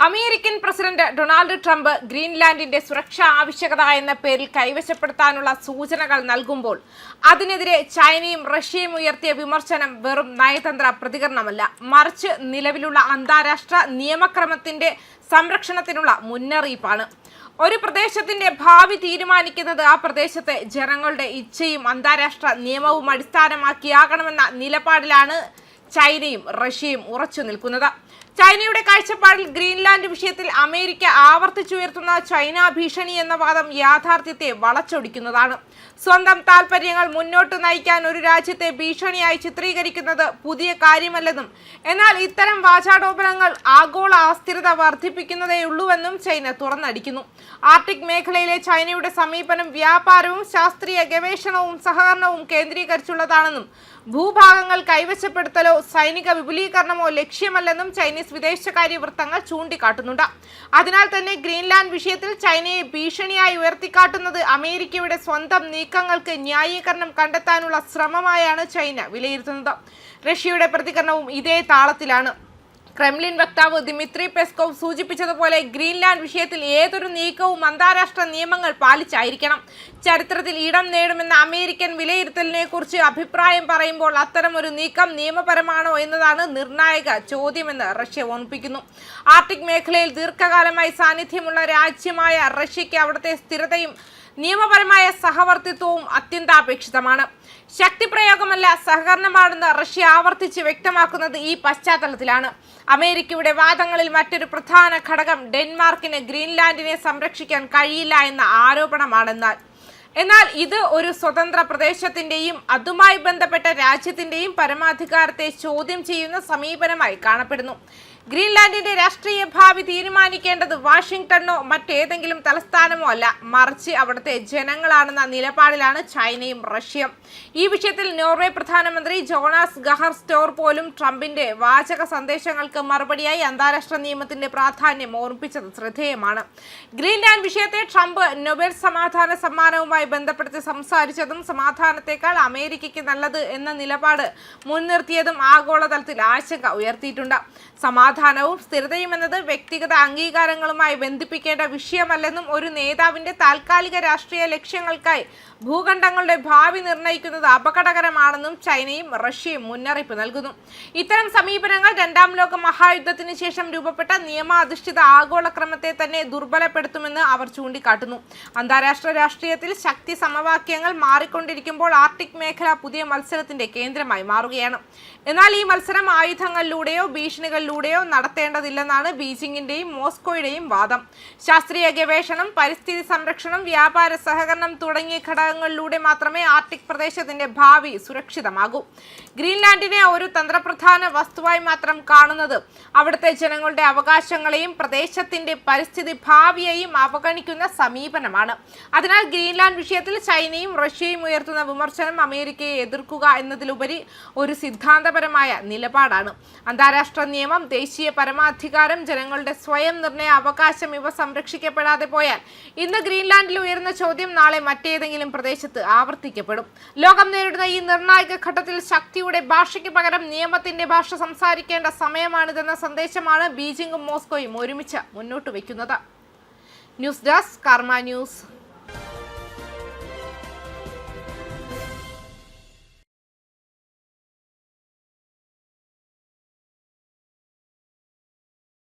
American president Donald Trump ഗ്രീൻലാൻഡിന്റെ സുരക്ഷാ ആവശ്യകത എന്ന പേരിൽ കൈവശപ്പെടുത്താനുള്ള സൂചനകൾ നൽകുമ്പോൾ അതിനെതിരെ ചൈനയും റഷ്യയും ഉയർത്തിയ വിമർശനം വെറും നയതന്ത്ര പ്രതികരണമല്ല, മറിച്ച് നിലവിലുള്ള അന്താരാഷ്ട്ര നിയമക്രമത്തിന്റെ സംരക്ഷണത്തിനുള്ള മുന്നറിയിപ്പാണ്. ഒരു പ്രദേശത്തിന്റെ ഭാവി തീരുമാനിക്കുന്നത് ആ പ്രദേശത്തെ ജനങ്ങളുടെ ഇച്ഛയും അന്താരാഷ്ട്ര നിയമവും അടിസ്ഥാനമാക്കിയാകണമെന്ന നിലപാടിലാണ് ചൈനയും റഷ്യയും ഉറച്ചു നിൽക്കുന്നത്. ചൈനയുടെ കാഴ്ചപ്പാടിൽ ഗ്രീൻലാൻഡ് വിഷയത്തിൽ അമേരിക്ക ആവർത്തിച്ചുയർത്തുന്ന ചൈന ഭീഷണി എന്ന വാദം യാഥാർത്ഥ്യത്തെ വളച്ചൊടിക്കുന്നതാണ്. സ്വന്തം താൽപര്യങ്ങൾ മുന്നോട്ട് നയിക്കാൻ ഒരു രാജ്യത്തെ ഭീഷണിയായി ചിത്രീകരിക്കുന്നത് പുതിയ കാര്യമല്ലെന്നും, എന്നാൽ ഇത്തരം വാചാടോപനങ്ങൾ ആഗോള അസ്ഥിരത വർദ്ധിപ്പിക്കുന്നതേയുള്ളൂവെന്നും ചൈന തുറന്നടിക്കുന്നു. ആർട്ടിക് മേഖലയിലെ ചൈനയുടെ സമീപനം വ്യാപാരവും ശാസ്ത്രീയ ഗവേഷണവും സഹകരണവും കേന്ദ്രീകരിച്ചുള്ളതാണെന്നും, ഭൂഭാഗങ്ങൾ കൈവശപ്പെടുത്തലോ സൈനിക വിപുലീകരണമോ ലക്ഷ്യമല്ലെന്നും ചൈനീസ് വിദേശകാര്യ വൃത്തങ്ങൾ ചൂണ്ടിക്കാട്ടുന്നുണ്ട്. അതിനാൽ തന്നെ ഗ്രീൻലാൻഡ് വിഷയത്തിൽ ചൈനയെ ഭീഷണിയായി ഉയർത്തിക്കാട്ടുന്നത് അമേരിക്കയുടെ സ്വന്തം നീക്കങ്ങൾക്ക് ന്യായീകരണം കണ്ടെത്താനുള്ള ശ്രമമായാണ് ചൈന വിലയിരുത്തുന്നത്. റഷ്യയുടെ പ്രതികരണവും ഇതേ താളത്തിലാണ്. ക്രെംലിൻ വക്താവ് ദിമിത്രി പെസ്കോവ് സൂചിപ്പിച്ചതുപോലെ ഗ്രീൻലാൻഡ് വിഷയത്തിൽ ഏതൊരു നീക്കവും അന്താരാഷ്ട്ര നിയമങ്ങൾ പാലിച്ചായിരിക്കണം. ചരിത്രത്തിൽ ഇടം നേടുമെന്ന അമേരിക്കൻ വിലയിരുത്തലിനെ കുറിച്ച് അഭിപ്രായം പറയുമ്പോൾ അത്തരമൊരു നീക്കം നിയമപരമാണോ എന്നതാണ് നിർണായക ചോദ്യമെന്ന് റഷ്യ ഓർമ്മിപ്പിക്കുന്നു. ആർട്ടിക് മേഖലയിൽ ദീർഘകാലമായി സാന്നിധ്യമുള്ള രാജ്യമായ റഷ്യയ്ക്ക് അവിടുത്തെ സ്ഥിരതയും നിയമപരമായ സഹവർത്തിത്വവും അത്യന്താപേക്ഷിതമാണ്. ശക്തിപ്രയോഗമല്ല, സഹകരണമാണെന്ന് റഷ്യ ആവർത്തിച്ച് വ്യക്തമാക്കുന്നത് ഈ പശ്ചാത്തലത്തിലാണ്. അമേരിക്കയുടെ വാദങ്ങളിൽ മറ്റൊരു പ്രധാന ഘടകം ഡെൻമാർക്കിന് ഗ്രീൻലാൻഡിനെ സംരക്ഷിക്കാൻ കഴിയില്ല എന്ന എന്നാൽ ഇത് ഒരു സ്വതന്ത്ര പ്രദേശത്തിന്റെയും അതുമായി ബന്ധപ്പെട്ട രാജ്യത്തിന്റെയും പരമാധികാരത്തെ ചോദ്യം ചെയ്യുന്ന സമീപനമായി കാണപ്പെടുന്നു. ഗ്രീൻലാൻഡിന്റെ രാഷ്ട്രീയ ഭാവി തീരുമാനിക്കേണ്ടത് വാഷിംഗ്ടണോ മറ്റേതെങ്കിലും തലസ്ഥാനമോ അല്ല, മറിച്ച് അവിടുത്തെ ജനങ്ങളാണെന്ന നിലപാടിലാണ് ചൈനയും റഷ്യയും. ഈ വിഷയത്തിൽ നോർവേ പ്രധാനമന്ത്രി ജോണാസ് ഗഹർ സ്റ്റോർ പോലും ട്രംപിന്റെ വാചക സന്ദേശങ്ങൾക്ക് മറുപടിയായി അന്താരാഷ്ട്ര നിയമത്തിന്റെ പ്രാധാന്യം ഓർമ്മിപ്പിച്ചത് ശ്രദ്ധേയമാണ്. ഗ്രീൻലാൻഡ് വിഷയത്തെ ട്രംപ് നൊബേൽ സമാധാന സമ്മാനവുമായി ബന്ധപ്പെടുത്തി സംസാരിച്ചതും സമാധാനത്തെക്കാൾ അമേരിക്കയ്ക്ക് നല്ലത് എന്ന നിലപാട് മുൻനിർത്തിയതും ആഗോളതലത്തിൽ ആശങ്ക ഉയർത്തിയിട്ടുണ്ട്. സമാധാനവും സ്ഥിരതയും എന്നത് വ്യക്തിഗത അംഗീകാരങ്ങളുമായി ബന്ധിപ്പിക്കേണ്ട വിഷയമല്ലെന്നും, ഒരു നേതാവിന്റെ താൽക്കാലിക രാഷ്ട്രീയ ലക്ഷ്യങ്ങൾക്കായി ഭൂഖണ്ഡങ്ങളുടെ ഭാവി നിർണ്ണയിക്കുന്നത് അപകടകരമാണെന്നും ചൈനയും റഷ്യയും മുന്നറിയിപ്പ് നൽകുന്നു. ഇത്തരം സമീപനങ്ങൾ രണ്ടാം ലോക മഹായുദ്ധത്തിന് ശേഷം രൂപപ്പെട്ട നിയമാധിഷ്ഠിത ആഗോളക്രമത്തെ തന്നെ ദുർബലപ്പെടുത്തുമെന്ന് അവർ ചൂണ്ടിക്കാട്ടുന്നു. അന്താരാഷ്ട്ര രാഷ്ട്രീയത്തിൽ ശക്തി സമവാക്യങ്ങൾ മാറിക്കൊണ്ടിരിക്കുമ്പോൾ ആർട്ടിക് മേഖല പുതിയ മത്സരത്തിന്റെ കേന്ദ്രമായി മാറുകയാണ്. എന്നാൽ ഈ മത്സരം ആയുധങ്ങളിലൂടെയോ ഭീഷണികളിലൂടെയോ നടത്തേണ്ടതില്ലെന്നാണ് ബീജിംഗിന്റെയും മോസ്കോയുടെയും വാദം. ശാസ്ത്രീയ ഗവേഷണം, പരിസ്ഥിതി സംരക്ഷണം, വ്യാപാര സഹകരണം തുടങ്ങിയ ഘടകങ്ങളിലൂടെ മാത്രമേ ആർട്ടിക് പ്രദേശത്തിന്റെ ഭാവി സുരക്ഷിതമാകൂ. ഗ്രീൻലാൻഡിനെ ഒരു തന്ത്രപ്രധാന വസ്തുവായി മാത്രം കാണുന്നത് അവിടുത്തെ ജനങ്ങളുടെ അവകാശങ്ങളെയും പ്രദേശത്തിന്റെ പരിസ്ഥിതി ഭാവിയെയും അവഗണിക്കുന്ന സമീപനമാണ്. അതിനാൽ ഗ്രീൻലാൻഡ് വിഷയത്തിൽ ചൈനയും റഷ്യയും ഉയർത്തുന്ന വിമർശനം അമേരിക്കയെ എതിർക്കുക എന്നതിലുപരി ഒരു സിദ്ധാന്തപരമായ നിലപാടാണ്. അന്താരാഷ്ട്ര നിയമം, ദേശീയ പരമാധികാരം, ജനങ്ങളുടെ സ്വയം നിർണയ അവകാശം ഇവ സംരക്ഷിക്കപ്പെടാതെ പോയാൽ ഇന്ന് ഗ്രീൻലാൻഡിൽ ഉയർന്ന ചോദ്യം നാളെ മറ്റേതെങ്കിലും പ്രദേശത്ത് ആവർത്തിക്കപ്പെടും. ലോകം നേരിടുന്ന ഈ നിർണായക ഘട്ടത്തിൽ ശക്തിയുടെ ഭാഷയ്ക്ക് പകരം നിയമത്തിന്റെ ഭാഷ സംസാരിക്കേണ്ട സമയമാണിതെന്ന സന്ദേശമാണ് ബീജിംഗും മോസ്കോയും ഒരുമിച്ച് മുന്നോട്ട് വയ്ക്കുന്നത്. ന്യൂസ് ഡെസ്ക് കർമ്മ ന്യൂസ്.